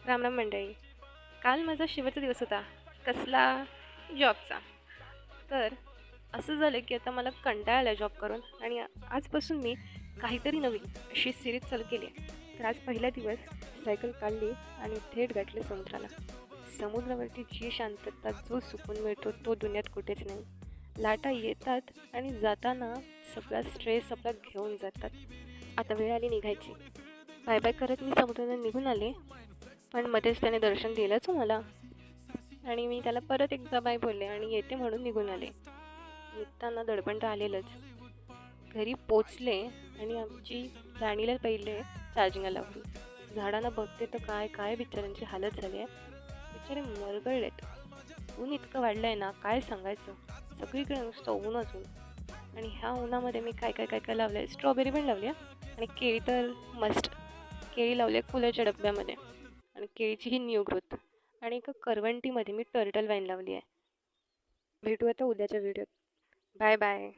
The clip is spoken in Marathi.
रामराम मंडळी. काल माझा शेवटचा दिवस होता. कसला? जॉबचा. तर असं झालं की आता मला कंटाळा आला जॉब करून आणि आजपासून मी काहीतरी नवीन अशी सिरीज चालू केली आहे. तर आज पहिला दिवस सायकल काढली आणि थेट गाठले समुद्राला. समुद्रावरती जी शांतता, जो सुकून मिळतो तो दुनियात कुठेच नाही. लाटा येतात आणि जाताना सगळा स्ट्रेस आपला घेऊन जातात. आता वेळ आली निघायची. बाय बाय करत मी समुद्राला निघून आले. पण मध्येच त्याने दर्शन दिलंच हो मला आणि मी त्याला परत एकदा बाय बोलले आणि येते म्हणून निघून आले. निघताना दडपण तर आलेलंच. घरी पोचले आणि आमची राणीला पहिले चार्जिंगला लावली. झाडांना बघते तर काय काय बिचाऱ्यांची हालत झाली आहे. बिचारे मरगळलेत. ऊन इतकं वाढलं आहे ना, काय सांगायचं. सगळीकडे नुसतं ऊनच ऊन. आणि ह्या उन्हामध्ये मी काय काय काय काय लावलं आहे. स्ट्रॉबेरी पण लावली आहे आणि केळी तर मस्ट. केळी लावली आहे कूलरच्या डब्यामध्ये आणि केळीची ही न्यू ग्रोथ. आणि एका करवंटीमध्ये मी टर्टल वाईन लावली आहे. भेटू आता उद्याच्या व्हिडिओत. Bye bye.